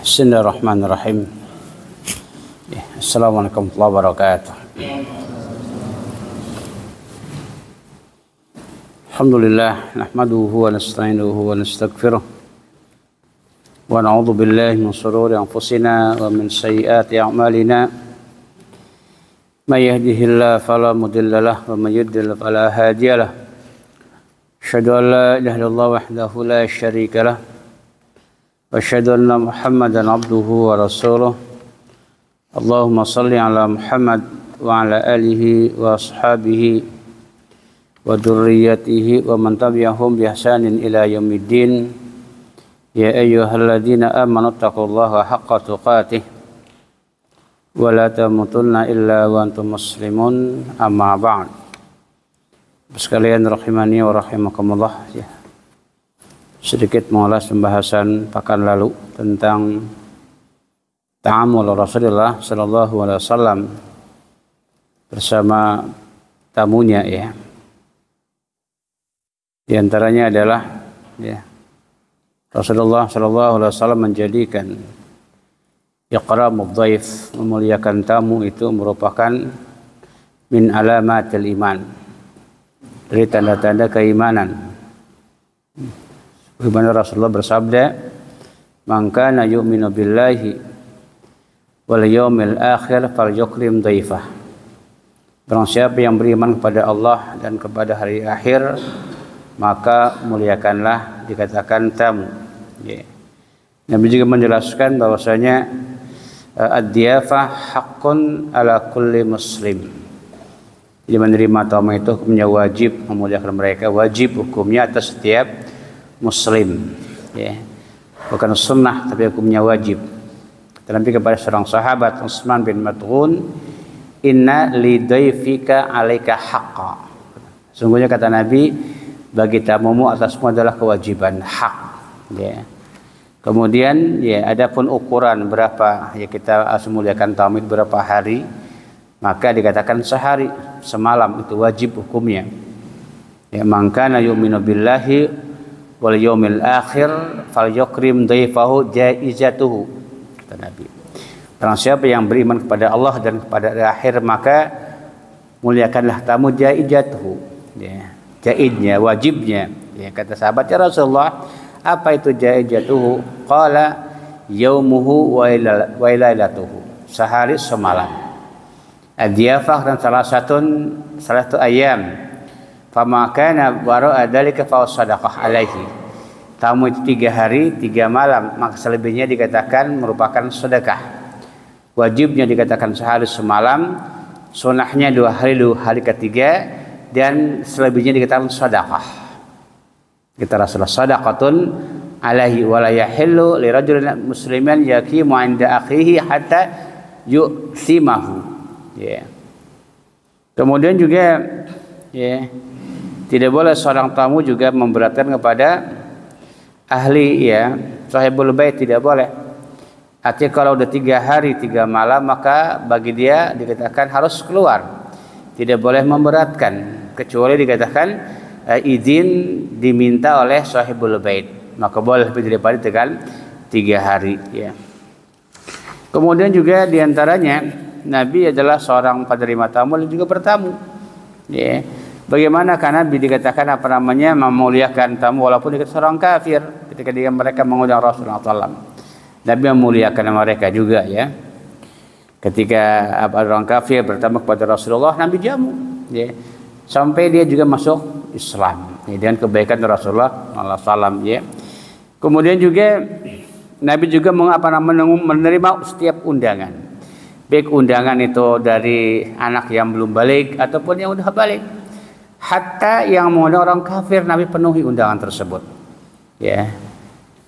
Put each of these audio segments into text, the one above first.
Bismillahirrahmanirrahim. Assalamualaikum warahmatullahi wabarakatuh. Alhamdulillah, nahmaduhu wa nasta'inuhu wa nastaghfiruh. Wa na'udzu billahi min shururi anfusina wa min sayyiati a'malina. May yahdihillahu fala mudilla lahu wa may yudlil fala hadiya lahu. Asyhadu an la ilaha illallah wahdahu la syarika lahu. Wa asyhadu anna Muhammadan abduhu wa rasuluh. Allahumma salli ala Muhammad wa ala alihi wa ashabihi wa dzurriyyatihi wa man tabi'ahum bi ihsanin ila yaumiddin. Ya ayyuhalladzina amanu taqullaha haqqa tuqatih wa la tamutunna illa wa antum muslimun, amma ba'd. Sekalian rahimani wa rahimakumullah, ya. Sedikit mengulas pembahasan pekan lalu tentang ta'amul Rasulullah sallallahu alaihi wasallam bersama tamunya, ya. Di antaranya adalah, ya, Rasulullah sallallahu alaihi wasallam menjadikan iqramud dhaif, memuliakan tamu, itu merupakan min alamatil iman, dari tanda-tanda keimanan. Bagaimana Rasulullah bersabda, "Man kana yu'minu billahi wal yawmil akhir falyukrim dhaifah." Barang siapa yang beriman kepada Allah dan kepada hari akhir, maka muliakanlah, dikatakan tamu. Ya. Nabi juga menjelaskan bahwasanya ad-diyafah haqqun ala kulli muslim. Jadi menerima tamu itu hukumnya wajib, memuliakan mereka wajib hukumnya atas setiap muslim, ya. Bukan sunnah tapi hukumnya wajib. Tetapi kepada seorang sahabat Utsman bin Mad'un, "Inna lidayfika 'alaika haqqa." Sungguhnya kata Nabi, bagi tamumu atasmu adalah kewajiban, hak, ya. Kemudian, ya, adapun ukuran berapa, ya, kita harus memuliakan tamu itu berapa hari, maka dikatakan sehari semalam, itu wajib hukumnya. Ya, man kana yu'minu billahi wal yaumil akhir falyukrim dhaifahu jaizatuhu, kata Nabi. Barang siapa yang beriman kepada Allah dan kepada hari akhir, maka muliakanlah tamu jaizatuhu, ya, jaiznya, wajibnya. Ya, kata sahabat, "Ya Rasulullah, apa itu jaizatuhu?" Qala yaumuhu wa lailatuhu, sehari semalam. Ad-diyafah dan salah satu ayam. Fama kana wara'a dzalika fa shadaqah alaihi. Tamu itu 3 hari 3 malam, maka selebihnya dikatakan merupakan sedekah. Wajibnya dikatakan sehari semalam, sunahnya 2 hari 2 hari ketiga, dan selebihnya dikatakan sedekah. Kita Rasulullah sadaqatun alaihi wa la yahillu li rajulin muslimin yaqimu 'inda akhihi hatta yu'simahu. Ya. Kemudian juga, ya, tidak boleh seorang tamu juga memberatkan kepada ahli, ya, sahibul bait, tidak boleh. Artinya kalau udah 3 hari 3 malam, maka bagi dia dikatakan harus keluar, tidak boleh memberatkan, kecuali dikatakan izin diminta oleh sahibul bait, maka boleh lebih daripada 3 hari, ya. Kemudian juga diantaranya, Nabi adalah seorang penerima tamu dan juga bertamu, ya. Bagaimana karena Nabi dikatakan memuliakan tamu walaupun dikatakan seorang kafir, ketika mereka mengundang Rasulullah SAW, Nabi memuliakan mereka juga, ya. Ketika orang kafir bertamu kepada Rasulullah, Nabi jamu, ya, sampai dia juga masuk Islam, ya, dengan kebaikan Rasulullah SAW, ya. Kemudian juga Nabi juga menerima setiap undangan, baik undangan itu dari anak yang belum balik ataupun yang sudah balik. Hatta yang mengundang orang kafir, Nabi penuhi undangan tersebut, ya.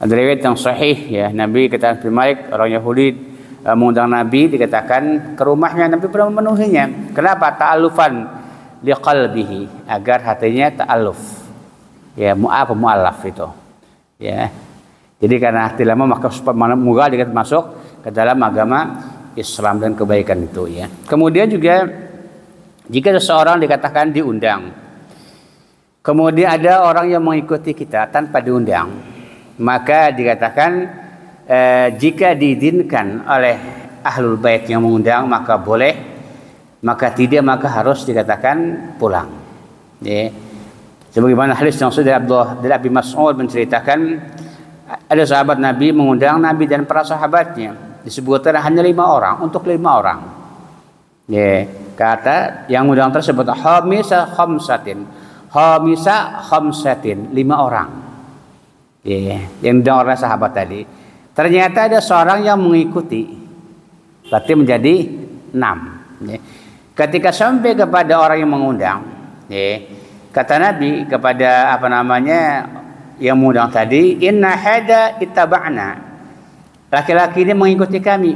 Ada riwayat yang sahih, ya, Nabi kata bin Malik, orang Yahudi mengundang Nabi, dikatakan ke rumahnya, Nabi pernah memenuhinya. Kenapa? Ta'alufan liqalbihi, agar hatinya ta'aluf, ya, mu'alaf itu, ya. Jadi karena hati lama, maka semoga dia masuk ke dalam agama Islam dan kebaikan itu, ya. Kemudian juga jika seseorang dikatakan diundang, kemudian ada orang yang mengikuti kita tanpa diundang, Maka dikatakan jika diizinkan oleh ahlul bait yang mengundang maka boleh, maka tidak maka harus dikatakan pulang. Ya. Sebagaimana hadis yang sudah dari Abi Mas'ud menceritakan ada sahabat Nabi mengundang Nabi dan para sahabatnya, disebutkan hanya 5 orang, untuk 5 orang. Ya, kata yang mengundang tersebut khamisa khamsatin, 5 orang. Ya, yang diundang oleh sahabat tadi. Ternyata ada seorang yang mengikuti, berarti menjadi 6. Ya. Ketika sampai kepada orang yang mengundang, ya, kata Nabi kepada yang mengundang tadi, inna hada ittaba'na, laki-laki ini mengikuti kami.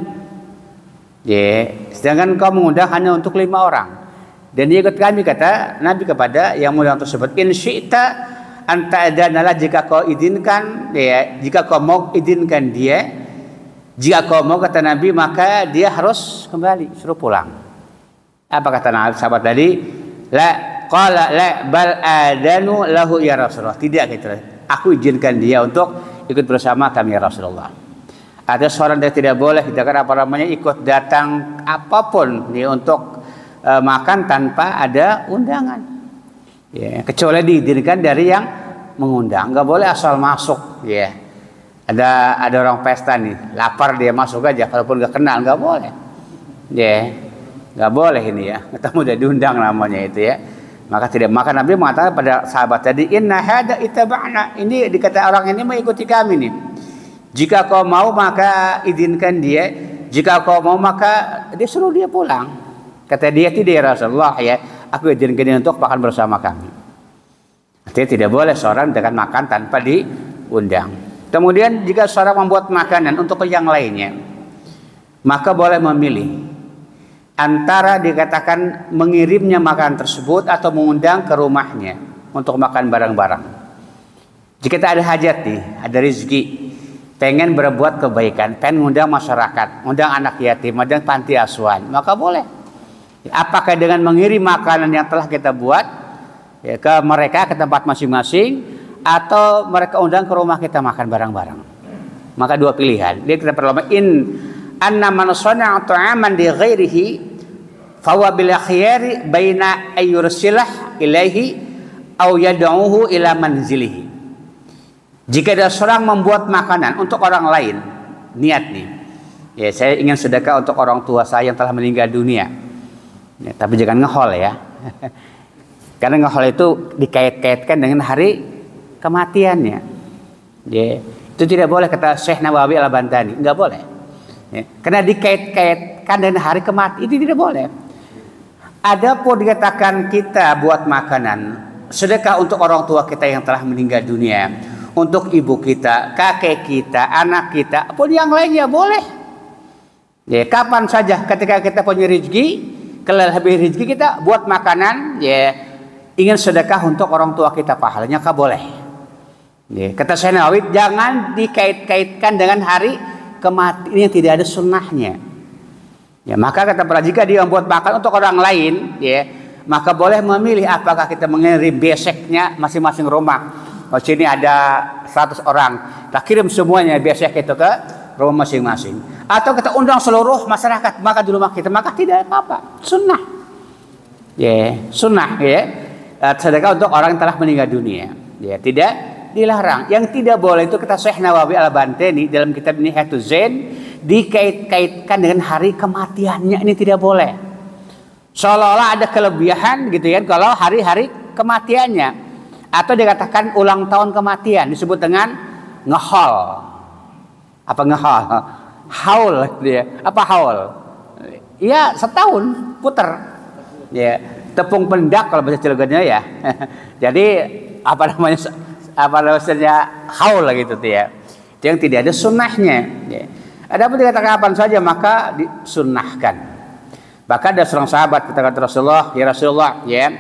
Ya, sedangkan kau mengundang hanya untuk 5 orang dan dia ikut kami, kata Nabi kepada yang mengundang tersebut, in syi'ta anta adanalah, jika kau izinkan, ya, jika kau mau izinkan dia, jika kau mau, kata Nabi, maka dia harus kembali, suruh pulang. Apa kata Nabi sahabat tadi? La qala la bal adanu lahu ya Rasulullah. Tidak, gitu. Aku izinkan dia untuk ikut bersama kami ya Rasulullah. Ada seorang yang tidak boleh ikut datang apapun nih untuk makan tanpa ada undangan. Ya, kecuali diizinkan dari yang mengundang. Nggak boleh asal masuk. Ya, ada orang pesta nih, lapar dia masuk aja, walaupun nggak kenal, nggak boleh. Ya, nggak boleh ini ya. Kita udah diundang namanya itu ya. Maka tidak. Maka Nabi mengatakan pada sahabat tadi, inna hada ittaba'na, ini dikata orang ini mengikuti kami nih. Jika kau mau maka izinkan dia, jika kau mau maka dia suruh dia pulang. Kata dia, tidak ya Rasulullah, ya, aku izinkan dia untuk makan bersama kami. Artinya tidak boleh seorang dengan makan tanpa diundang. Kemudian jika seorang membuat makanan untuk yang lainnya, maka boleh memilih antara dikatakan mengirimnya makanan tersebut atau mengundang ke rumahnya untuk makan bareng-bareng. Jika kita ada hajat nih, ada rezeki, pengen berbuat kebaikan, pengen mengundang masyarakat, mengundang anak yatim, mengundang panti asuhan, maka boleh. Apakah dengan mengirim makanan yang telah kita buat ya, ke mereka, ke tempat masing-masing, atau mereka undang ke rumah kita makan bareng-bareng? Maka 2 pilihan. Dia kita perlu anna man sana'a ta'aman li ghairihi fa huwa bil khiyari baina ayyursilah ilaihi aw yad'uhu ila manzilihi. Jika ada seorang membuat makanan untuk orang lain, niat nih, ya, saya ingin sedekah untuk orang tua saya yang telah meninggal dunia. Ya, tapi jangan ngehol ya. Karena ngehol itu dikait-kaitkan dengan hari kematiannya. Ya, itu tidak boleh, kata Syekh Nawawi Al-Bantani, enggak boleh. Ya, karena dikait-kaitkan dengan hari kematian, itu tidak boleh. Adapun dikatakan kita buat makanan sedekah untuk orang tua kita yang telah meninggal dunia, untuk ibu kita, kakek kita, anak kita, pun yang lainnya boleh. Ya, kapan saja ketika kita punya rezeki, kelebihan rezeki kita buat makanan, ya, ingin sedekah untuk orang tua kita, pahalanya kah boleh. Ya, kata Syekh Nawawi, jangan dikait-kaitkan dengan hari kematian yang tidak ada sunnahnya. Ya, maka kata para, jika dia membuat makan untuk orang lain, ya, maka boleh memilih apakah kita mengirim beseknya masing-masing rumah. Kalau sini ada 100 orang, kita kirim semuanya besek itu ke rumah masing-masing, atau kita undang seluruh masyarakat maka di rumah kita, maka tidak apa-apa, sunnah. Ya, sunnah ya, sedekah untuk orang yang telah meninggal dunia. Ya, tidak dilarang. Yang tidak boleh itu kata Syekh Nawawi Al-Bantani dalam kitab Nihayatul Zain, dikait-kaitkan dengan hari kematiannya, ini tidak boleh. Seolah-olah ada kelebihan gitu ya kalau hari-hari kematiannya, atau dikatakan ulang tahun kematian, disebut dengan ngehol. Apa ngehol? Haul dia. Apa haul? Ya, setahun puter. Ya, tepung pendak kalau bahasa Cilegonnya ya. Jadi apa namanya haul gitu tuh ya. Itu yang tidak ada sunnahnya. Ya. Adapun dikatakan kapan saja maka disunnahkan. Bahkan ada seorang sahabat kata Rasulullah, ya Rasulullah, ya,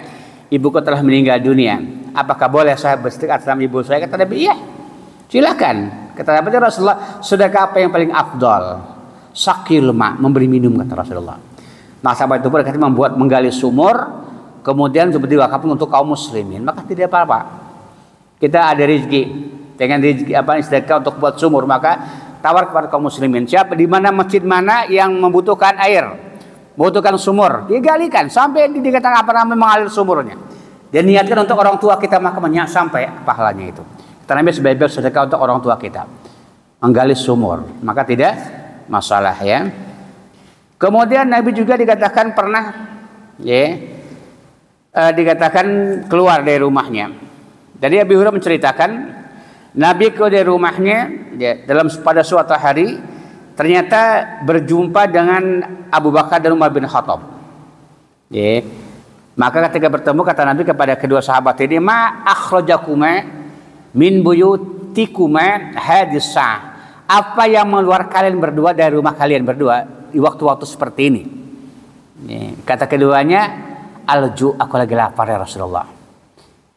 ibuku telah meninggal dunia. Apakah boleh saya bersedekah atas nama ibu saya? Kata Nabi, iya, silakan. Kata Nabi Rasulullah, sedekah apa yang paling afdal? Sakil ma, memberi minum, kata Rasulullah. Nah, sahabat itu berkata menggali sumur, kemudian seperti wakafkan untuk kaum muslimin, maka tidak apa-apa. Kita ada rezeki, dengan sedekah untuk buat sumur, maka tawar kepada kaum muslimin. Siapa di mana masjid mana yang membutuhkan air, membutuhkan sumur, digalikan sampai dikatakan mengalir sumurnya. Dan niatkan untuk orang tua kita, maka sampai pahalanya itu. Kata Nabi sebaik-baik sedekah untuk orang tua kita, menggali sumur, maka tidak masalah ya. Kemudian Nabi juga dikatakan pernah dikatakan keluar dari rumahnya. Jadi Abu Hurairah menceritakan Nabi keluar dari rumahnya pada suatu hari, ternyata berjumpa dengan Abu Bakar dan Umar bin Khattab. Maka ketika bertemu, kata Nabi kepada kedua sahabat ini, ma akhrajakuma min buyutikuma hadis sa'ah. Apa yang mengeluarkan kalian berdua dari rumah kalian berdua di waktu-waktu seperti ini? Kata keduanya, alju, aku lagi lapar ya Rasulullah.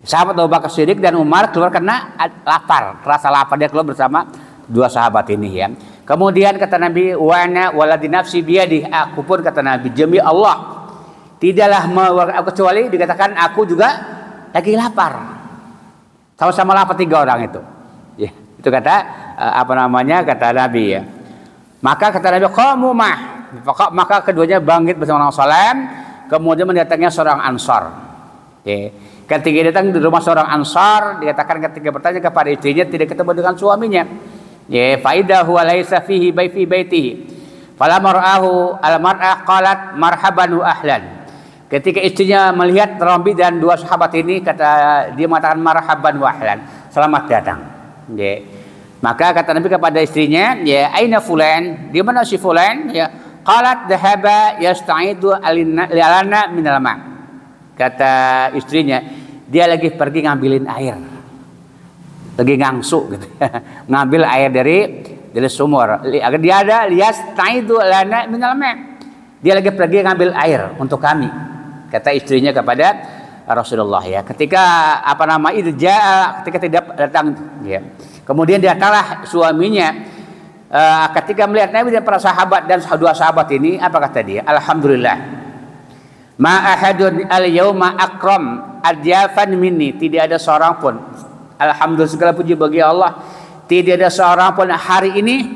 Sahabat Abu Bakar Siddiq dan Umar keluar karena lapar, rasa lapar, dia keluar bersama dua sahabat ini ya. Kemudian kata Nabi, wa ana waladi nafsi biyadi, aku pun kata Nabi demi Allah tidaklah aku kecuali dikatakan aku juga lagi lapar. Sama-sama lapar tiga orang itu. Ya, itu kata kata Nabi ya. Maka kata Nabi, qamu maka keduanya bangkit bersama salam, kemudian mendatangnya seorang Ansar. Ya. Ketika datang di rumah seorang Ansar, dikatakan ketika bertanya kepada istrinya tidak ketemu dengan suaminya. Ya, faidahu laisa fihi fi baitihi. Falamma ra'ahu al-mar'ah qalat marhaban wa ahlan. Ketika istrinya melihat Rambi dan dua sahabat ini, kata dia mengatakan marhaban wa ahlan, selamat datang. Ya. Maka kata Nabi kepada istrinya, ya aina fulan, di mana si fulan? Ya, qalat dhahaba yasta'idu alana minal ma'. Kata istrinya, dia lagi pergi ngambilin air, lagi ngangsu gitu, ngambil air dari sumur. Dia ada yasta'idu alana minal ma'. Dia lagi pergi ngambil air untuk kami. Kata istrinya kepada Rasulullah ya. Ketika ketika tidak datang ya. Kemudian datanglah suaminya ketika melihat Nabi dan para sahabat dan dua sahabat ini, apa kata dia? Alhamdulillah. Ma ahadun al-yauma akram adyafan minni. Tidak ada seorang pun, alhamdulillah segala puji bagi Allah, tidak ada seorang pun hari ini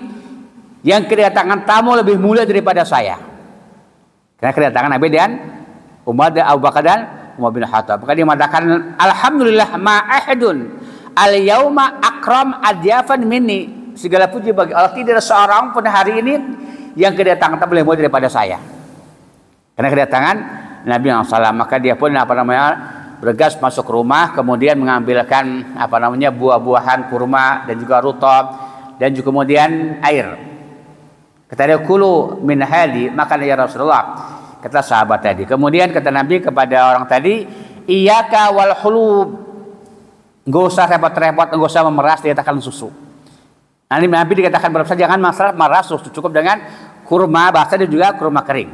yang kedatangan tamu lebih mulia daripada saya. Karena kedatangan Nabi dan Umar dan Abu Bakar dan Umar bin Khattab. Maka dia mengatakan alhamdulillah ma ahadun al-yauma akram adyafan minni. Segala puji bagi Allah, tidak ada seorang pun hari ini yang kedatangan lebih mulia daripada saya. Karena kedatangan Nabi SAW, maka dia pun bergegas masuk rumah, kemudian mengambilkan buah-buahan kurma dan juga rutab dan juga kemudian air. Kata dia, kulu min hadi, makan ya Rasulullah. Kata sahabat tadi. Kemudian kata Nabi kepada orang tadi, iyyaka wal hulub. Enggak usah repot-repot, enggak usah memeras, dikatakan susu. Nanti Nabi dikatakan berapa, jangan masalah memeras susu, cukup dengan kurma basah dan juga kurma kering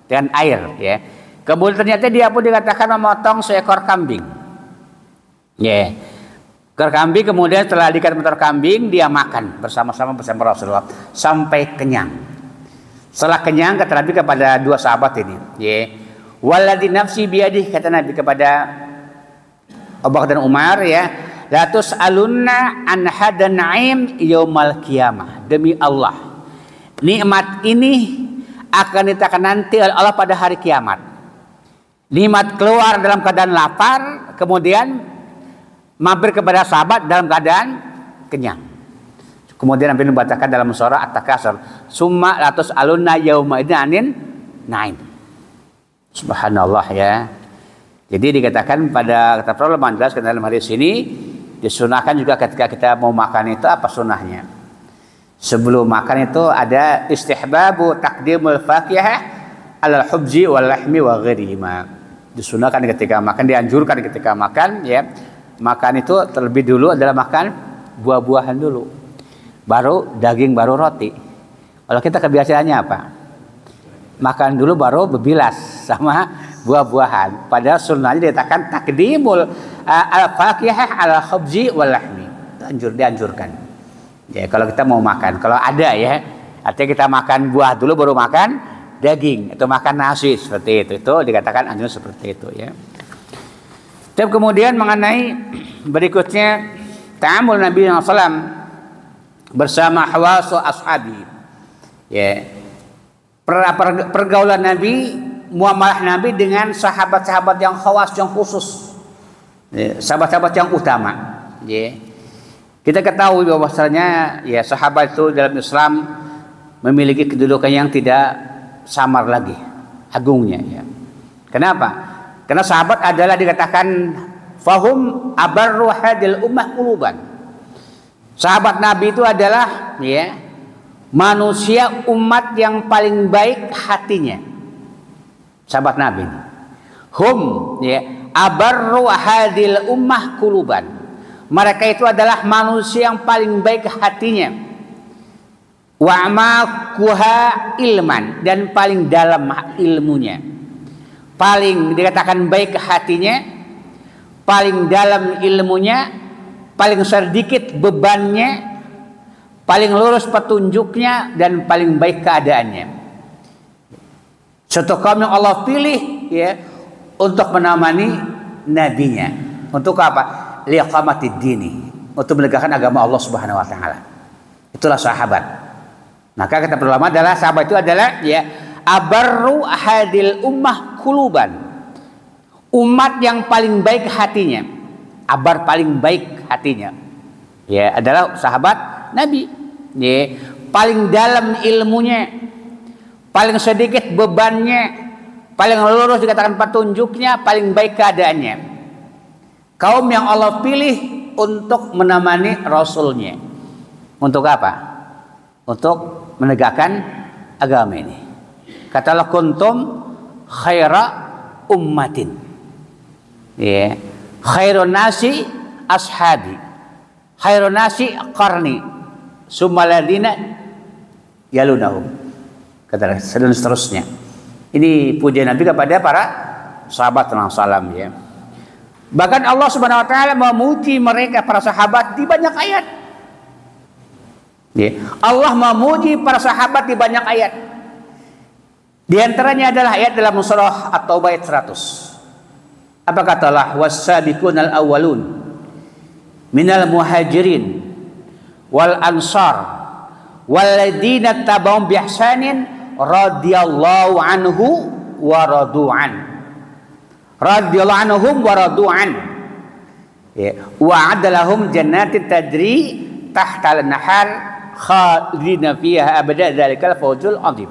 dengan air ya. Kemudian ternyata dia pun dikatakan memotong seekor kambing. Ya. Ekor kambing, kemudian setelah dikatakan kambing, dia makan bersama-sama bersama Rasulullah sampai kenyang. Setelah kenyang, kata Nabi kepada dua sahabat ini, ya, walladzi nafsi biyadihi, kata Nabi kepada Abu Bakar dan Umar, ya, la tus'alunna an hadan na'im yaumal qiyamah. Demi Allah, nikmat ini akan ditanyakan nanti oleh Allah pada hari kiamat. Nikmat keluar dalam keadaan lapar, kemudian mampir kepada sahabat dalam keadaan kenyang. Kemudian Nabi membacakan dalam surah At-Takasur, summa latus alunna yauma idzin naim. Subhanallah ya. Jadi dikatakan pada kata para ulama menjelaskan dalam hadis ini, disunahkan juga ketika kita mau makan itu apa sunnahnya. Sebelum makan itu ada istihbabu taqdimul fakihah alal hubzi wal lahmi wa ghairihima. Disunahkan ketika makan, dianjurkan ketika makan ya. Makan itu terlebih dulu adalah makan buah-buahan dulu. Baru daging, baru roti. Kalau kita kebiasaannya apa? Makan dulu baru berbilas sama buah-buahan. Padahal sunnahnya dikatakan takdimul al-fakihah ala khubzi wal lahmi. Dianjurkan. Ya, kalau kita mau makan, kalau ada ya, artinya kita makan buah dulu baru makan daging atau makan nasi seperti itu. Itu dikatakan anjuran seperti itu ya. Dan kemudian mengenai berikutnya ta'amul Nabi SAW bersama hawasu ashabi. Ya. Pergaulan Nabi, muamalah Nabi dengan sahabat-sahabat yang khawas, yang khusus. Ya, sahabat-sahabat yang utama. Ya. Kita ketahui bahwasanya ya sahabat itu dalam Islam memiliki kedudukan yang tidak samar lagi agungnya ya. Kenapa? Karena sahabat adalah dikatakan fahum abarru hadil ummah quluban. Sahabat Nabi itu adalah ya manusia umat yang paling baik hatinya. Sahabat Nabi. Hum ya abarru hadil ummah quluban. Mereka itu adalah manusia yang paling baik hatinya. Wa amaquha ilman, dan paling dalam ilmunya. Paling dikatakan baik hatinya, paling dalam ilmunya, paling sedikit bebannya, paling lurus petunjuknya, dan paling baik keadaannya. Suatu kaum yang Allah pilih ya untuk menemani nabinya. Untuk apa? Liqamatid dini, untuk menegakkan agama Allah Subhanahu wa taala. Itulah sahabat. Maka kata ulama adalah sahabat itu adalah ya abarru hadil ummah quluban. Umat yang paling baik hatinya. Abar paling baik hatinya. Ya, adalah sahabat Nabi. Ya, paling dalam ilmunya, paling sedikit bebannya, paling lurus dikatakan petunjuknya, paling baik keadaannya. Kaum yang Allah pilih untuk menemani Rasulnya. Untuk apa? Untuk menegakkan agama ini. Katalah kuntum khaira ummatin. Ya. Khairun nasi ashabi. Khairun nasi qarni. Summaladina yalunahum. Kata dan seterusnya. Ini pujian Nabi kepada para sahabat Rasulullah ya. Bahkan Allah Subhanahu wa taala memuji mereka para sahabat di banyak ayat. Ya. Allah memuji para sahabat di banyak ayat. Di antaranya adalah ayat dalam surah At-Taubah ayat 100. Apa kata Allah? Was-sabiqunal awwalun minal muhajirin wal ansar walladzina tabauhum bi ihsanin radhiyallahu anhu wa radu'an. Radhiyallahu anhum wa radu'an. Ya, wa'ada lahum jannatin tajri tahta al-nahar khalidina fiha abada dzalikal fawzul 'adzim.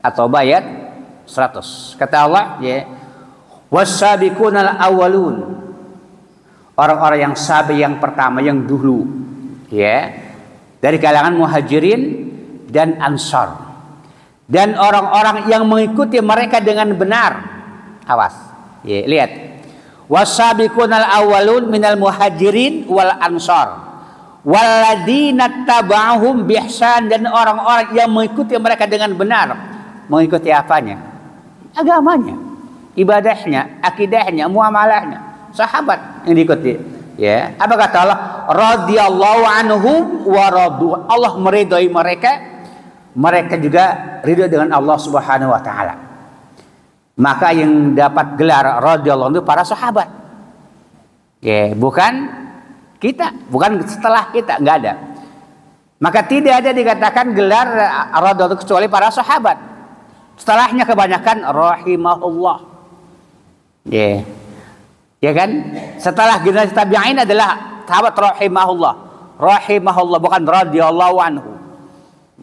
Atau ayat 100. Kata Allah ya, was-sabiqunal awwalun. Orang-orang yang sabi yang pertama yang dulu ya, dari kalangan muhajirin dan ansar. Dan orang-orang yang mengikuti mereka dengan benar. Awas. Ya, lihat. Was-sabiqunal awwalun minal muhajirin wal ansar walladzina taba'uhum biihsan, dan orang-orang yang mengikuti mereka dengan benar. Mengikuti apanya? Agamanya, ibadahnya, akidahnya, muamalahnya. Sahabat yang diikuti. Ya, apa kata Allah? Radhiyallahu anhum wa radu. Allah meridhai mereka, mereka juga ridho dengan Allah Subhanahu wa taala. Maka yang dapat gelar radhiyallahu anhu para sahabat. Ya, bukan kita, bukan setelah kita, enggak ada. Maka tidak ada dikatakan gelar radhiyallahu kecuali para sahabat. Setelahnya kebanyakan rahimahullah. Ya. Ya kan? Setelah generasi tabi'in adalah sahabat rahimahullah. Rahimahullah, bukan radhiyallahu anhu.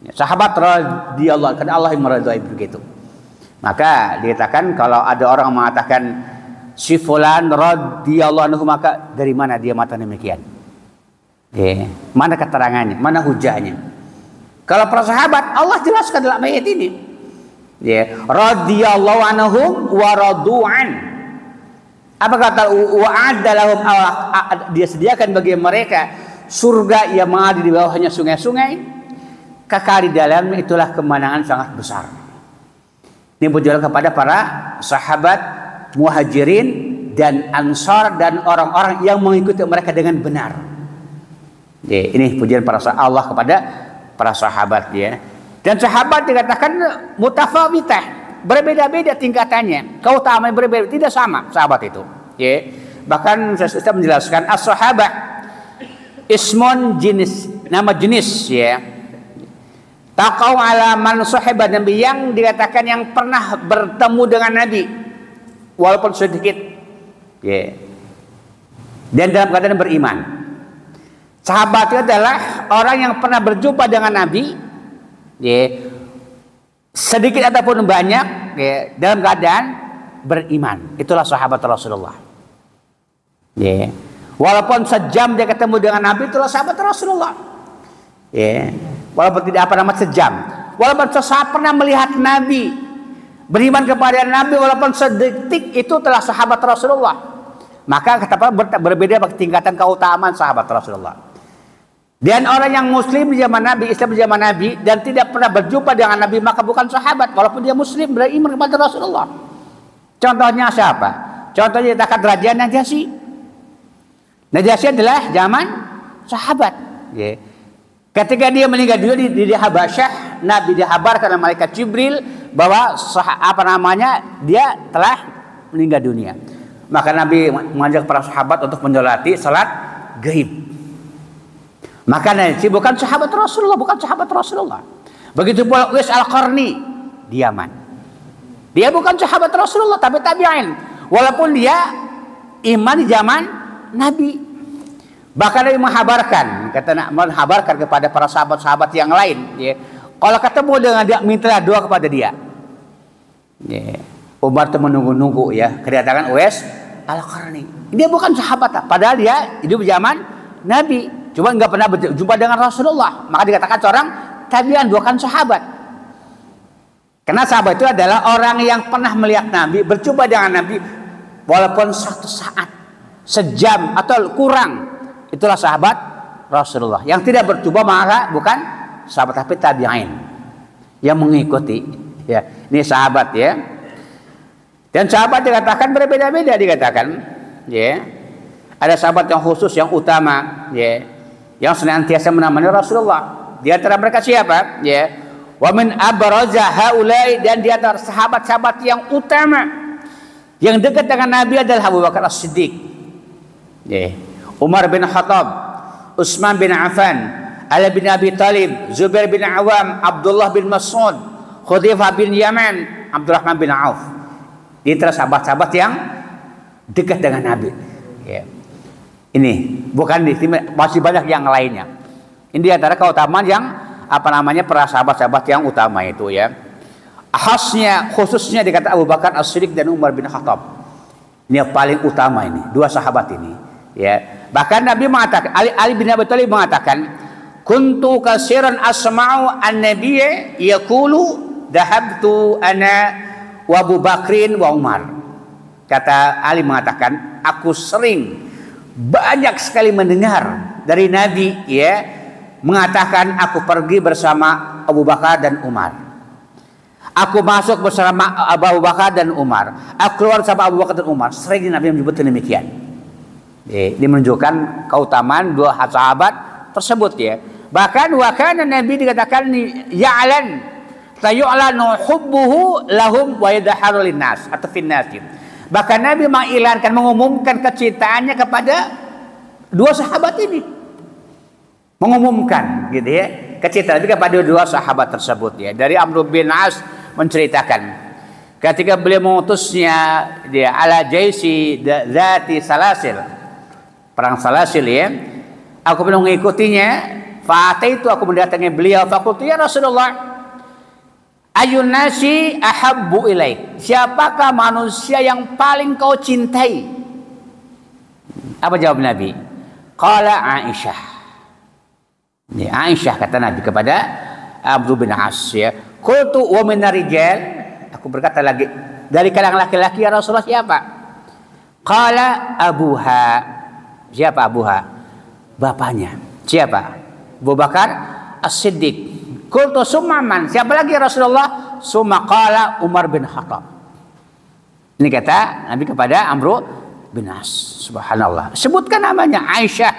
Ya, sahabat radhiyallahu, karena Allah yang meridhai begitu. Maka dikatakan kalau ada orang mengatakan si fulan radhiyallahu anhu, maka dari mana dia mengatakan demikian? Ya, mana keterangannya? Mana hujahnya? Kalau para sahabat Allah jelaskan dalam ayat ini. Ya, radhiyallahu anhum wa radu'an. Apa kata wa'ada lahum, dia sediakan bagi mereka surga yang mengalir di bawahnya sungai-sungai, kekal di dalamnya, itulah kemenangan sangat besar. Ini berjuang kepada para sahabat muhajirin dan ansar dan orang-orang yang mengikuti mereka dengan benar. Ya, ini pujian para Allah kepada para sahabat ya. Dan sahabat dikatakan mutafawitah, berbeda-beda tingkatannya. Keutamaan berbeda, tidak sama sahabat itu. Ya. Bahkan saya menjelaskan as-sahabah ismun jenis, nama jenis ya. Taqau ala man sahiba Nabi, yang dikatakan yang pernah bertemu dengan Nabi walaupun sedikit ya. Dan dalam keadaan beriman. Sahabat itu adalah orang yang pernah berjumpa dengan Nabi ya, sedikit ataupun banyak ya, dalam keadaan beriman. Itulah sahabat Rasulullah ya. Walaupun sejam dia ketemu dengan Nabi, itulah sahabat Rasulullah ya. Walaupun tidak sejam, walaupun sesaat pernah melihat Nabi, beriman kepada Nabi walaupun sedetik, itu telah sahabat Rasulullah. Maka kata berbeda tingkatan keutamaan sahabat Rasulullah. Dan orang yang muslim di zaman Nabi, Islam di zaman Nabi, dan tidak pernah berjumpa dengan Nabi, maka bukan sahabat walaupun dia muslim, beriman kepada Rasulullah. Contohnya siapa? Contohnya dikatakan Raja Najasyi. Najasyi adalah zaman sahabat ya. Ketika dia meninggal dunia di Habasyah, Nabi dikabarkan oleh malaikat Jibril bahwa dia telah meninggal dunia. Maka Nabi mengajak para sahabat untuk menjolati salat gaib. Maka Najasyi bukan sahabat Rasulullah, bukan sahabat Rasulullah. Begitu pula Uwais Al-Qarni di Yaman. Dia bukan sahabat Rasulullah tapi tabi'in. Walaupun dia iman di zaman Nabi. Bahkan Nabi menghabarkan kepada para sahabat-sahabat yang lain ya. Kalau ketemu dengan dia, mintalah doa kepada dia ya. Umar itu menunggu-nunggu ya kedatangan Uwais Al-Qarni. Dia bukan sahabat, padahal dia hidup zaman Nabi, cuma nggak pernah berjumpa dengan Rasulullah. Maka dikatakan seorang tabi'in, bukan sahabat. Karena sahabat itu adalah orang yang pernah melihat Nabi, berjumpa dengan Nabi walaupun satu saat, sejam atau kurang. Itulah sahabat Rasulullah. Yang tidak berjumpa maka bukan sahabat tapi tabi'in yang mengikuti ya. Ini sahabat ya. Dan sahabat dikatakan berbeda-beda, dikatakan ya. Ada sahabat yang khusus, yang utama ya, yang senantiasa menemani Rasulullah. Di antara mereka siapa ya? Wa min abraza haula'i, dan di antara sahabat-sahabat yang utama yang dekat dengan Nabi adalah Abu Bakar As-Siddiq ya. Umar bin Khattab, Utsman bin Affan, Ali bin Abi Thalib, Zubair bin Awam, Abdullah bin Mas'ud, Hudzaifah bin Yaman, Abdurrahman bin Auf. Di antara sahabat-sahabat yang dekat dengan Nabi. Ya. Ini bukan masih banyak yang lainnya. Ini di antara keutamaan yang para sahabat-sahabat yang utama itu ya. Khususnya dikata Abu Bakar As-Siddiq dan Umar bin Khattab. Ini yang paling utama ini, dua sahabat ini. Ya. Bahkan Nabi mengatakan, Ali bin Abi Thalib mengatakan, kuntu katsiran asma'u an-nabiyya yaqulu dhahabtu ana wa Abu Bakrin wa Umar. Kata Ali mengatakan, aku sering banyak sekali mendengar dari Nabi ya mengatakan, aku pergi bersama Abu Bakar dan Umar. Aku masuk bersama Abu Bakar dan Umar. Aku keluar bersama Abu Bakar dan Umar. Sering Nabi menyebutkan demikian. Ini menunjukkan keutamaan dua sahabat tersebut ya. Bahkan wakana Nabi dikatakan ya'lan sayu'lanu hubbuhu lahum wa yadharu linnas atau finnas. Bahkan Nabi mengumumkan kecintaannya kepada dua sahabat ini. Mengumumkan gitu ya, kecintaan kepada dua sahabat tersebut ya. Dari Amr bin As menceritakan ketika beliau mengutusnya dia ala jaisi zati salasil, perang Salasil ya, aku pun mengikutinya. Fa'ataitu, aku mendatangi beliau. Faqultu ya Rasulullah, ayun nasi ahabbu ilaik, siapakah manusia yang paling kau cintai? Apa jawab Nabi? Qala Aisyah. Ya, Aisyah kata Nabi kepada Amr bin As ya. Qultu wa minar rijal, aku berkata lagi, dari kalangan laki-laki ya Rasulullah siapa? Qala abuha. Siapa abuha? Bapaknya. Siapa? Abu Bakar As-Siddiq. Qultu summa man? Siapa lagi Rasulullah? Summa qala Umar bin Khattab. Ini kata Nabi kepada Amr bin As. Subhanallah. Sebutkan namanya Aisyah,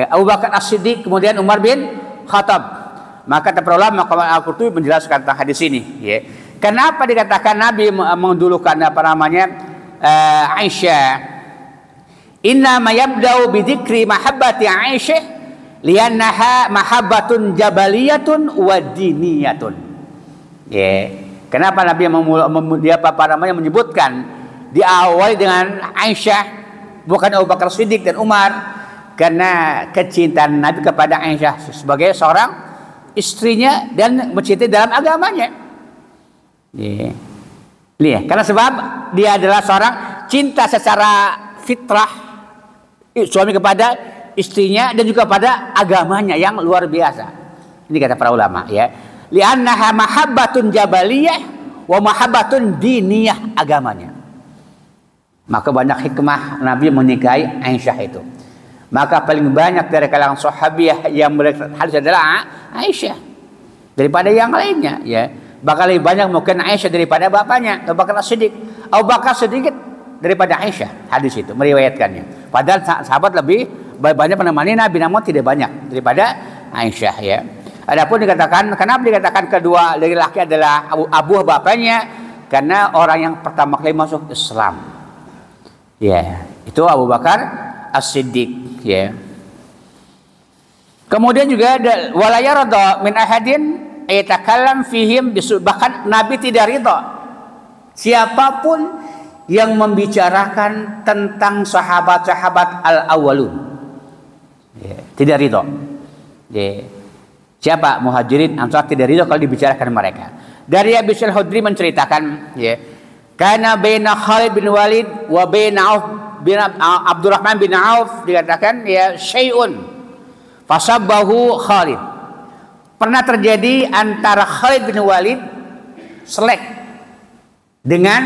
Abu Bakar As-Siddiq, kemudian Umar bin Khattab. Maka para ulama Al-Qurtubi menjelaskan tentang hadis ini ya. Kenapa dikatakan Nabi mendulukan Aisyah? Inna ma yabda'u bi dzikri mahabbati Aisyah li'annaha mahabbatun jabaliyatun wa diniyatun. Kenapa Nabi menyebutkan diawali dengan Aisyah, bukan Abu Bakar Siddiq dan Umar? Karena kecintaan Nabi kepada Aisyah sebagai seorang istrinya dan mencintai dalam agamanya. Karena sebab dia adalah seorang cinta secara fitrah suami kepada istrinya dan juga pada agamanya yang luar biasa. Ini kata para ulama, ya. Li'annaha mahabbatun jabaliyah wa mahabbatun diniyah, agamanya. Maka banyak hikmah Nabi menikahi Aisyah itu. Maka paling banyak dari kalangan sahabiah yang melihat hadis adalah Aisyah daripada yang lainnya, ya. Bakal lebih banyak mungkin Aisyah daripada bapaknya Abu Bakar Siddiq. Abu Bakar sedikit daripada Aisyah, hadis itu meriwayatkannya. Padahal sahabat lebih banyak menemani Nabi, namun tidak banyak daripada Aisyah, ya. Adapun dikatakan, kenapa dikatakan kedua laki-laki adalah abu bapaknya? Karena orang yang pertama kali masuk Islam, ya, itu Abu Bakar As-Siddiq, ya. Kemudian juga wala yarda min ahadin ayatakallam fihim, bahkan Nabi tidak ridha siapapun yang membicarakan tentang sahabat-sahabat al-awwalun, ya, tidak ridha. Ya. Siapa? Muhajirin, Ansar tidak ridha kalau dibicarakan mereka. Dari Abi Sa'id Al-Khudri menceritakan, ya, karena baina Khalid bin Walid wa baina Auf bin Abdurrahman bin Auf, dikatakan, ya, syai'un fasabbahu Khalid. Pernah terjadi antara Khalid bin Walid selek dengan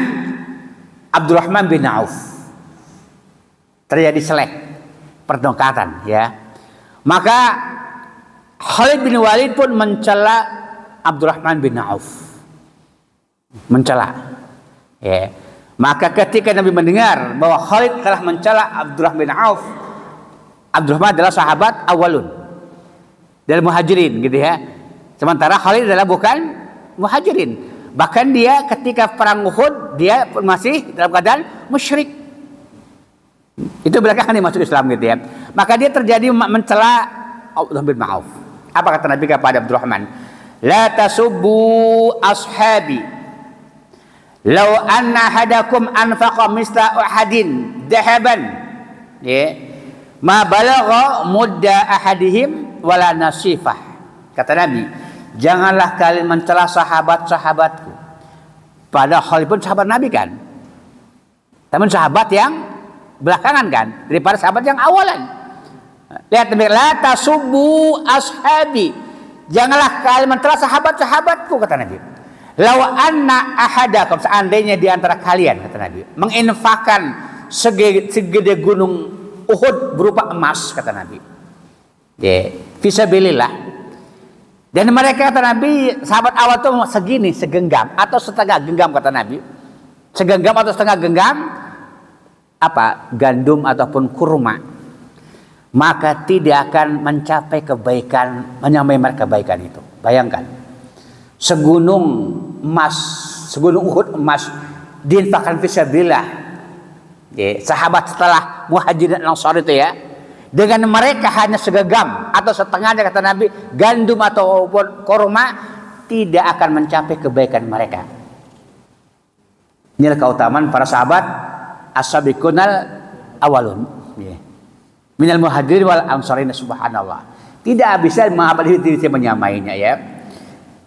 Abdurrahman bin Auf. Terjadi selek, perdongkatan, ya. Maka Khalid bin Walid pun mencela Abdurrahman bin Auf. Mencela. Ya. Maka ketika Nabi mendengar bahwa Khalid telah mencela Abdurrahman bin Auf, Abdurrahman adalah sahabat awalun dari Muhajirin, gitu ya. Sementara Khalid adalah bukan Muhajirin. Bahkan dia ketika perang Uhud dia masih dalam keadaan musyrik. Itu belakangan dia masuk Islam, gitu ya. Maka dia terjadi mencela Abdurrahman bin Auf. Apa kata Nabi kepada Abdurrahman? La tasubbu ashabi. Law anna hadakum anfaqa misla Uhadin dahaban, ya, ma balagha mudda ahadihim wala nasifah. Kata Nabi, janganlah kalian mencela sahabat-sahabatku. Padahal Khalid pun sahabat Nabi, kan? Namun sahabat yang belakangan, kan, daripada sahabat yang awalan. Lihat, la tasubbu ashabi, janganlah kalian mencela sahabat-sahabatku, kata Nabi. Law anna ahadakum, seandainya di antara kalian, kata Nabi, menginfakkan segede gunung Uhud berupa emas, kata Nabi, ya, fisabilillah. Dan mereka, kata Nabi, sahabat awal itu segini, segenggam atau setengah genggam, kata Nabi. Segenggam atau setengah genggam apa? Gandum ataupun kurma. Maka tidak akan mencapai kebaikan, menyamai kebaikan itu. Bayangkan, segunung emas, segunung Uhud emas diinfakkan fisabilillah, ya, sahabat setelah Muhajirin dan Ansar itu, ya, dengan mereka hanya segenggam atau setengahnya, kata Nabi, gandum ataupun kurma, tidak akan mencapai kebaikan mereka. Inilah keutamaan para sahabat as-sabiqunal awalun, ya, minal muhajirin wal ansarin, subhanallah. Tidak bisa diri menyamainya, ya.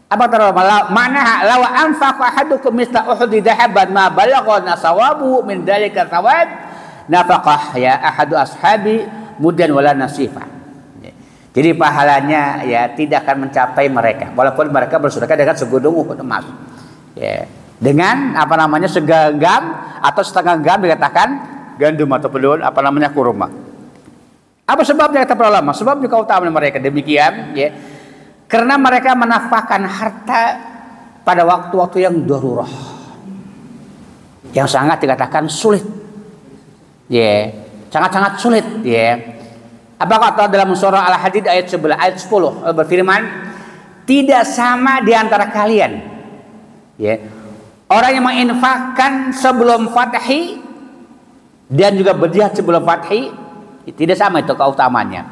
Apa terlalu mana lawa anfaqa ahadukum misla Uhud dahaban ma balagha nasawabu min dalika thawab nafaqah, ya, ahadu ashabi mudan wala nasifa. Jadi pahalanya, ya, tidak akan mencapai mereka walaupun mereka bersedekah dengan segudung Uhud emas, ya, dengan apa namanya segenggam atau setengah genggam, dikatakan gandum atau pelun apa namanya kurma. Apa sebabnya, kata para ulama? Sebabnya keutamaan mereka demikian, ya, karena mereka menafkahkan harta pada waktu-waktu yang darurah, yang sangat dikatakan sulit, ya, sangat-sangat sulit, ya. Apa kata dalam surah Al-Hadid ayat 11 ayat 10 berfirman, tidak sama di antara kalian, ya, orang yang menginfakkan sebelum Fatahi dan juga berjihad sebelum fathi, tidak sama itu keutamaannya.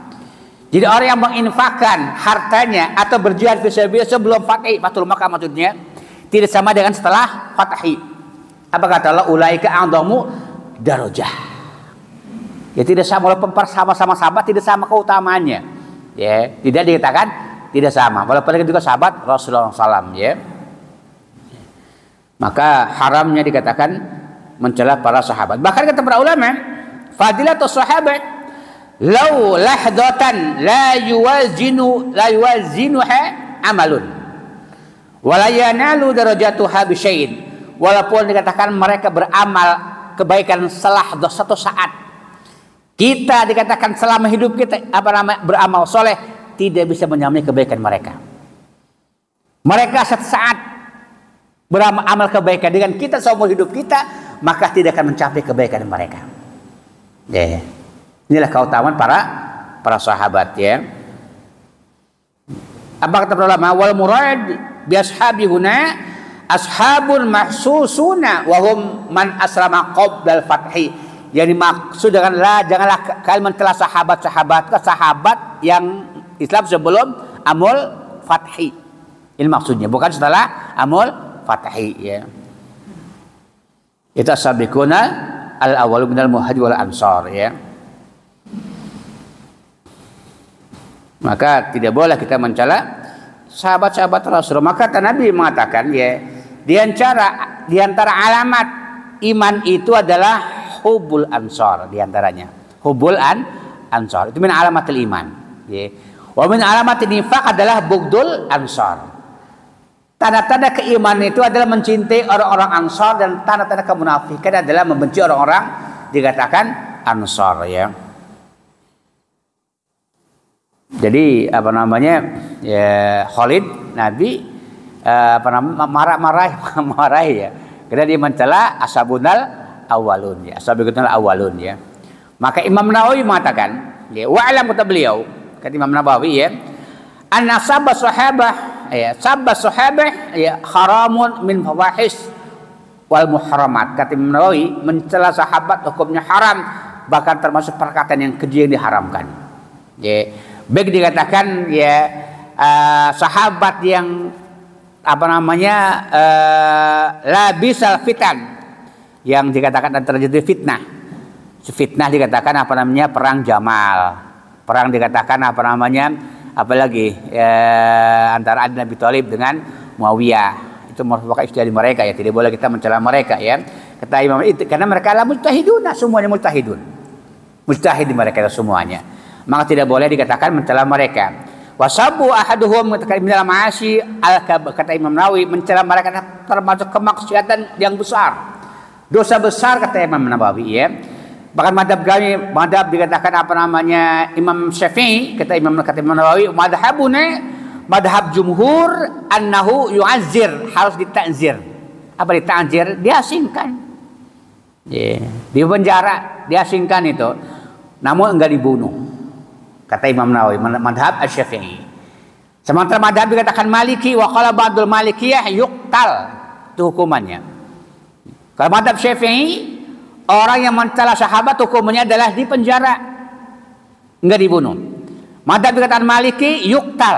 Jadi orang yang menginfakkan hartanya atau berjihad fisabilillah sebelum fathi, Fathul Makkah maksudnya, tidak sama dengan setelah fathi. Apa kata Allah? Ulaika a'dhamu darajah. Ya tidak sama, walaupun sama-sama sahabat tidak sama keutamaannya. Ya, tidak dikatakan tidak sama. Walaupun juga sahabat Rasulullah SAW, ya. Maka haramnya dikatakan mencela para sahabat. Bahkan kata para ulama, fadilatus sahabat law lahdatan la yuwazinuha amalun wa la yanalu darajatuha bi syai'in. Walaupun dikatakan mereka beramal kebaikan selahdah satu saat, kita dikatakan selama hidup kita beramal soleh tidak bisa menyamai kebaikan mereka. Mereka satu saat beramal kebaikan dengan kita seumur hidup kita, maka tidak akan mencapai kebaikan mereka. Ya. Inilah keutamaan para sahabat, ya. Apa kata para ulama? Wal murad bi ashabi huna ashabun mahsusuna wa hum man aslama qabla al-fathi. Yang dimaksud janganlah kalian mencela sahabat yang Islam sebelum amul fathi. Ini maksudnya, bukan setelah amul fathi, ya. Itu as-sabiquna al-awwalu minal muhajirin wal ansar, ya. Maka tidak boleh kita mencela sahabat-sahabat Rasulullah. Maka Nabi mengatakan, ya, di antara alamat iman itu adalah hubul ansar, di antaranya hubul ansar. Itu min alamatil iman, ya. Wa min alamatin nifaq adalah bugdul ansar. Tanda-tanda keimanan itu adalah mencintai orang-orang Ansar, dan tanda-tanda kemunafikan adalah membenci orang-orang dikatakan Ansar, ya. Jadi ya, Khalid Nabi marah ya. Karena dia mencela ashabunal awalun, ya. Ashabunal awalun, ya. Maka Imam Nawawi mengatakan, ya, wa'lam kata beliau, kata Imam Nawawi, ya, anna sabba sahabah, ya, sabba sahabah, ya, haramun min fawahis wal muharamat. Kata Imam Nawawi, mencela sahabat hukumnya haram, bahkan termasuk perkataan yang keji yang diharamkan. Ya, baik dikatakan, ya, sahabat yang labisal fitan, yang dikatakan dan terjadi fitnah. Fitnah dikatakan perang Jamal, perang dikatakan apalagi antara Ali bin Abi Thalib dengan Muawiyah. Itu merupakan ijtihad mereka, ya, tidak boleh kita mencela mereka, ya. Kata Imam itu karena mereka adalah mujtahidun, semuanya mujtahidun. Mujtahid mereka semuanya. Maka tidak boleh dikatakan mencela mereka. Wasabu ahaduhum minal ma'asi kata Imam Nawawi, mencela mereka termasuk kemaksiatan yang besar. Dosa besar kata Imam Nawawi, ya. Bahkan madhab dikatakan Imam Syafi'i, kata Imam Nawawi, madhab jumhur annahu yu'azzir, harus ditakzir. Apa ditakzir? Diasingkan, yeah. Di penjara, diasingkan itu, namun enggak dibunuh, kata Imam Nawawi, madhab Asy-Syafi'i. Sementara madhab dikatakan Maliki, wa qala ba'dul Malikiyah yuqtal, itu hukumannya. Kalau madhab Syafi'i, orang yang mencela sahabat hukumnya adalah di penjara, enggak dibunuh. Madhab dikatakan Maliki yuqtal,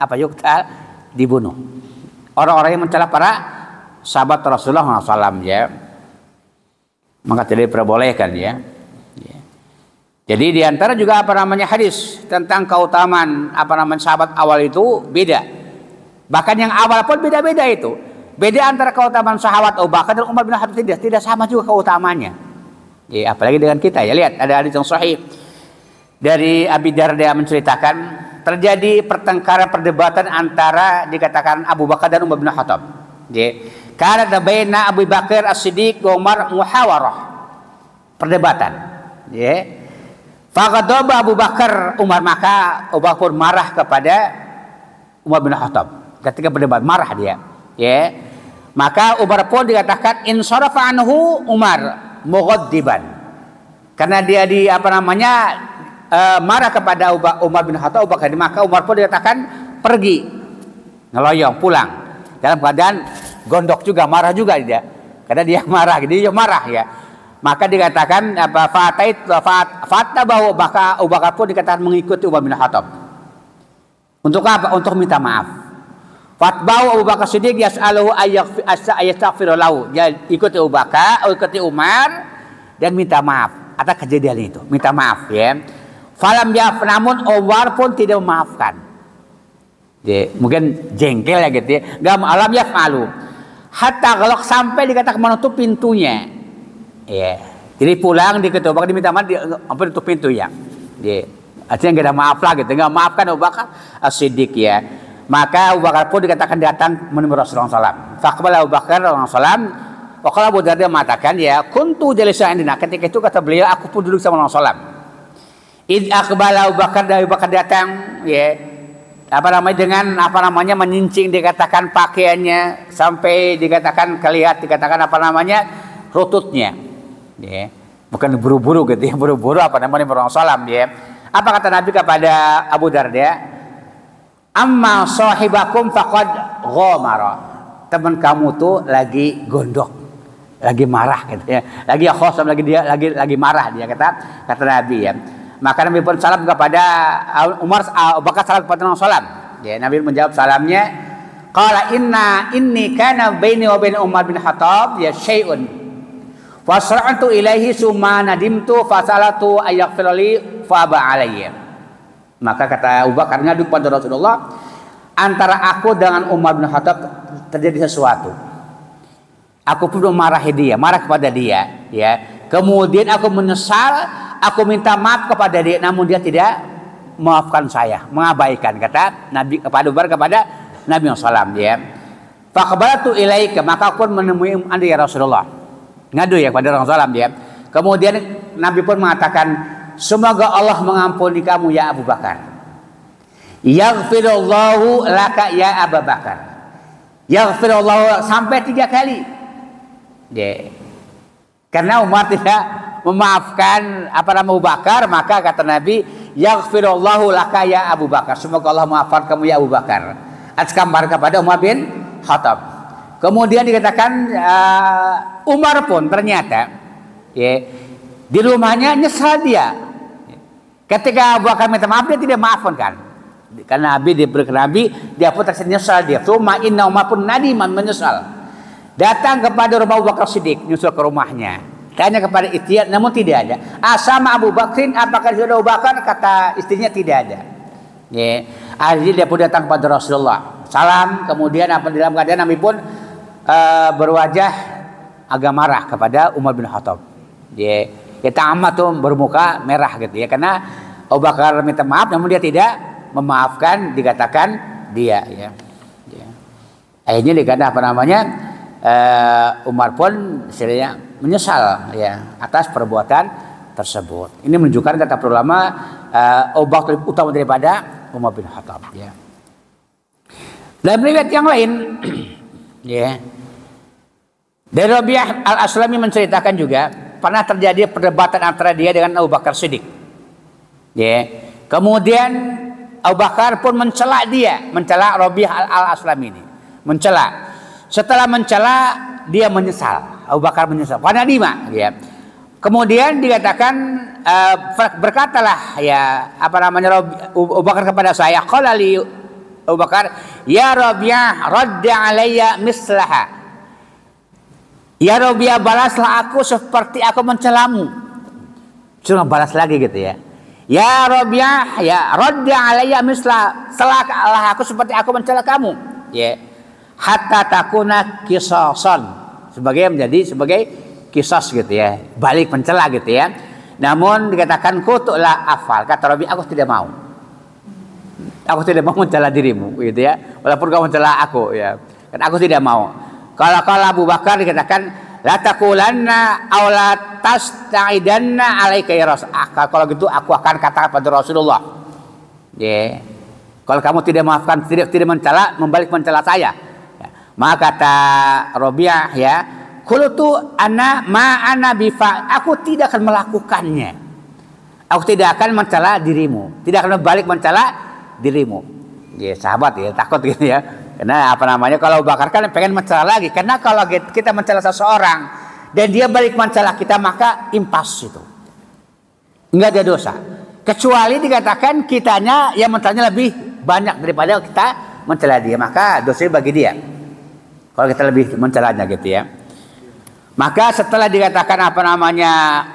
apa yuqtal? Dibunuh. Orang-orang yang mencela para sahabat Rasulullah SAW, ya, maka tidak diperbolehkan, ya. Jadi diantara juga hadis tentang keutamaan sahabat awal itu beda. Bahkan yang awal pun beda-beda itu. Beda antara keutamaan sahabat Abu Bakar dan Umar bin Khattab, tidak sama juga keutamaannya. Ya, apalagi dengan kita, ya, lihat ada hadis yang sahih dari Abi Darda menceritakan terjadi pertengkaran perdebatan antara dikatakan Abu Bakar dan Umar bin Khattab. Ya. Karena baina Abu Bakar As-Siddiq wa Umar muhawarah, perdebatan. Ya. Faqadaba Abu Bakar Umar, maka Abu Bakar marah kepada Umar bin Khattab ketika berdebat, marah dia, ya. Maka Umar pun dikatakan insarafa anhu Umar mughaddiban, karena dia marah kepada Umar bin Khattab, maka Umar pun dikatakan pergi, ngeloyong pulang dalam keadaan gondok juga, marah juga dia, karena dia marah, dia marah, ya. Maka dikatakan apa fatabahu, maka Abu Bakar pun dikatakan mengikuti Umar bin Khattab. Untuk apa? Untuk minta maaf. Fatbahu Abu Bakar Siddiq yas'aluhu ayastaghfiru lahu. Dia ikuti Abu Bakar, ikuti Umar dan minta maaf atas kejadian itu. Minta maaf ya. Falam jawab, namun Umar pun tidak memaafkan. Dia mungkin jengkel ya gitu ya. Enggak alam ya malu. Hatta kalau sampai dikatakan menutup pintunya. Ya. Jadi pulang diketuk Abu Bakar diminta maaf, sampai tutup pintu ya. Ya. Artinya enggak ada maaf lah gitu. Enggak maafkan Abu Bakar As-Siddiq ya. Maka Abu Bakar pun dikatakan datang menemui Rasulullah SAW. Faqbala Abu Bakar Rasulullah SAW. Wakala Abu Darda mengatakan ya, kuntu jalisan indina. Ketika itu kata beliau, aku pun duduk sama Rasulullah SAW. Id aqbala Abu Bakar, dari Abu Bakar datang ya. Dengan menyincing dikatakan pakaiannya sampai dikatakan dikatakan lututnya. Ya. Bukan buru-buru gitu ya, buru-buru Rasulullah SAW ya. Apa kata Nabi kepada Abu Darda? Amma sahibakum faqad ghamara. Teman kamu tuh lagi gondok, lagi marah gitu ya. Lagi khosam, lagi marah dia kata Nabi ya. Maka Nabi pun salam kepada Umar, Abu Bakar salam kepada Rasulullah. Ya, Nabi menjawab salamnya, qala inni kana baini wa bain Umar bin Khattab ya syai'un. Fasra'tu ilaihi summa nadimtu fasalatu ayaghfirli fa aba alayya. Maka kata Abu Bakar ngadu pada Rasulullah, antara aku dengan Umar bin Khattab terjadi sesuatu. Aku pun marah kepada dia, ya. Kemudian aku menyesal, aku minta maaf kepada dia, namun dia tidak memaafkan saya, mengabaikan. Kata Nabi kepada Abu Bakar kepada Nabi SAW, ya. Faqbaltu ilaika, maka aku pun menemui Anda ya Rasulullah. Ngadu ya kepada Rasulullah, ya. Kemudian Nabi pun mengatakan, semoga Allah mengampuni kamu ya Abu Bakar. Yaghfirullahu laka ya Abu Bakar. Yaghfirullahu sampai 3 kali. Ya. Karena Umar tidak memaafkan Abu Bakar, maka kata Nabi, yaghfirullahu laka ya Abu Bakar. Semoga Allah maafkan kamu ya Abu Bakar. Atas kabar kepada Umar bin Khattab. Kemudian dikatakan Umar pun ternyata ya, di rumahnya nyesal dia. Ketika Abu Bakar minta maaf, dia tidak maafkan kan. Karena Nabi dia pun terkesan nyesal dia. Suma inna Umar pun nadiman menyesal. Datang kepada rumah Abu Bakar Siddiq, nyusul ke rumahnya. Tanya kepada istrinya, namun tidak ada. Sama Abu Bakrin, apakah sudah Abu Bakar? Kata istrinya tidak ada. Ya. Akhirnya dia pun datang kepada Rasulullah. Salam, kemudian dalam keadaan Nabi pun berwajah agak marah kepada Umar bin Khattab. Ya. Kita amat tuh bermuka merah gitu ya, karena Abu Bakar minta maaf namun dia tidak memaafkan, dikatakan dia ya. Akhirnya dikatakan Umar pun istilahnya menyesal ya atas perbuatan tersebut. Ini menunjukkan kata para ulama Abu Bakar lebih utama daripada Umar bin Khattab ya. Dalam riwayat yang lain ya, dari Rabi'ah Al-Aslami menceritakan juga pernah terjadi perdebatan antara dia dengan Abu Bakar Siddiq. Ya. Kemudian Abu Bakar pun mencela Rabi'ah Al-Aslami ini. Mencela. Setelah mencela, dia menyesal. Abu Bakar menyesal. Karena ya. Kemudian dikatakan berkatalah ya Abu Bakar kepada saya, qala li Abu Bakar, ya Rabi'ah radda alayya mislaha. Ya Rabi'ah, balaslah aku seperti aku mencelamu. Cuma balas lagi gitu ya. Ya Rabi'ah, ya radda alayya misla, celakalah aku seperti aku mencela kamu. Ya. Hatta takuna qisasan. Sebagai kisas gitu ya. Balik mencela gitu ya. Namun dikatakan kutulah afal. Kata Rabi'ah, aku tidak mau. Aku tidak mau mencela dirimu gitu ya. Walaupun kamu mencela aku ya. Kan aku tidak mau. Kalau Abu Bakar dikatakan la taqulanna aw la tasta'idanna alaika ya Rasul. Kalau gitu aku akan katakan pada Rasulullah. Ya. Kalau kamu tidak maafkan, tidak mencela, membalik mencela saya. Ya. Maka kata Rabi'ah ya, qultu ana bifa, aku tidak akan melakukannya. Aku tidak akan mencela dirimu, tidak akan balik mencela dirimu. Ya, sahabat ya, takut gitu ya. Karena kalau Abu Bakar kan pengen mencela lagi. Karena kalau kita mencela seseorang dan dia balik mencela kita, maka impas itu. Enggak ada dosa. Kecuali dikatakan kitanya yang mencelanya lebih banyak daripada kita mencela dia, maka dosanya bagi dia. Kalau kita lebih mencelanya gitu ya. Maka setelah dikatakan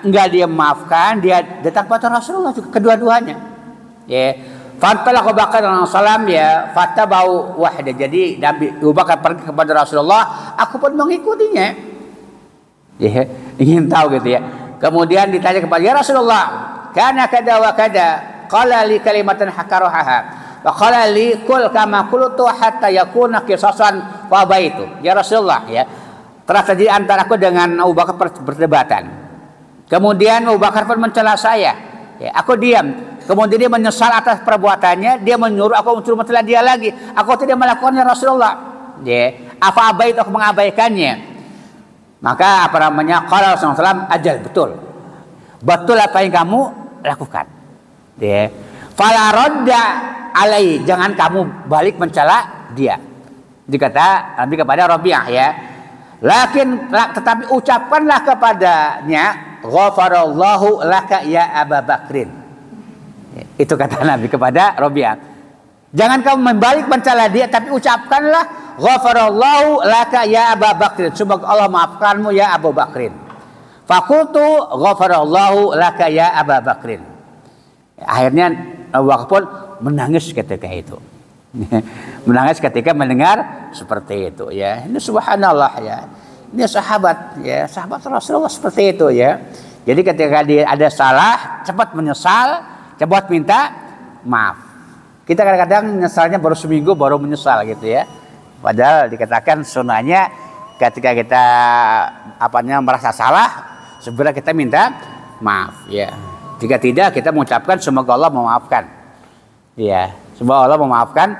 enggak dia memaafkan, dia datang kepada Rasulullah juga kedua-duanya. Ya. Fantala Abu Bakar salam ya, fatabau wahda. Jadi Nabi Abu Bakar pergi kepada Rasulullah, aku pun mengikutinya. Ya, ingin tahu gitu ya. Kemudian ditanya kepada ya Rasulullah, kana kada wa kada, qala li kalimatan hakaraha. Wa qala li kul kama qultu hatta yakuna qisasan fa baitu. Ya Rasulullah ya. Telah terjadi antara aku dengan Abu Bakar perdebatan. Kemudian Abu Bakar pun mencela saya. Ya, aku diam. Kemudian dia menyesal atas perbuatannya, dia menyuruh aku mencela dia lagi. Aku tidak melakukannya Rasulullah. Ya, apa abaitu aku mengabaikannya. Maka qala Rasulullah ajal betul. Betul apa yang kamu lakukan. Ya. Fala radda alai, jangan kamu balik mencela dia. Dikata Nabi kepada Rabi'ah ya. Tetapi ucapkanlah kepadanya, ghafarallahu laka ya Abu Bakrin. Itu kata Nabi kepada Rabi'ah. Jangan kamu membalik mencela dia, tapi ucapkanlah ghafarallahu laka ya Abu Bakrin. Semoga Allah maafkanmu ya Abu Bakrin. Fakultu ghafarallahu laka ya Abu Bakrin. Akhirnya Abu Bakar pun menangis ketika itu. Menangis ketika mendengar seperti itu ya. Ini subhanallah ya. Ini sahabat ya, sahabat Rasulullah seperti itu ya. Jadi ketika dia ada salah, cepat menyesal, cepat minta maaf. Kita kadang-kadang menyesalnya baru seminggu baru menyesal gitu ya. Padahal dikatakan sunnahnya ketika kita merasa salah, segera kita minta maaf ya. Jika tidak, kita mengucapkan semoga Allah memaafkan. Ya, semoga Allah memaafkan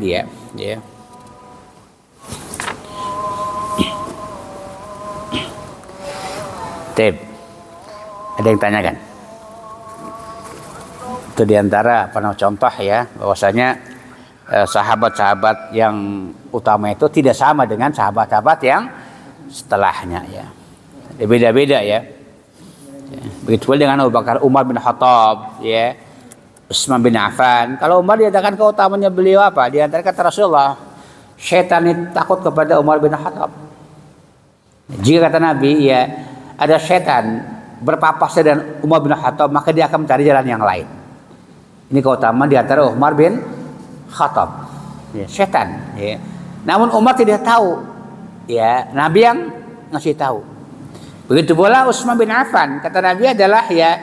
dia. Ya. Tip. Ada yang tanyakan? Itu diantara contoh ya, bahwasanya sahabat-sahabat yang utama itu tidak sama dengan sahabat-sahabat yang setelahnya ya. Beda-beda ya. Begitu pula dengan Abu Bakar, Umar bin Khattab ya, Utsman bin Affan. Kalau Umar diadakan keutamanya beliau apa? Di antara kata Rasulullah, syaitan itu takut kepada Umar bin Khattab. Jika kata Nabi ya ada syaitan berpapasan dengan Umar bin Khattab, maka dia akan mencari jalan yang lain. Ini keutamaan di antara Umar bin Khattab. Ya, syaitan. Ya. Namun Umar tidak tahu. Ya, Nabi yang ngasih tahu. Begitu pula Utsman bin Affan, kata Nabi adalah ya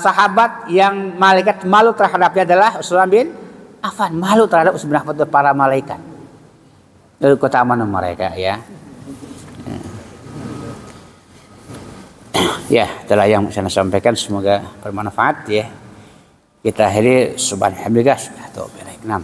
sahabat yang malaikat malu terhadapnya adalah Utsman bin Affan, malu terhadap Utsman bin Affan para malaikat. Itu keutamaan mereka ya. Ya, itulah yang saya sampaikan, semoga bermanfaat ya. Kita akhiri subhanallah.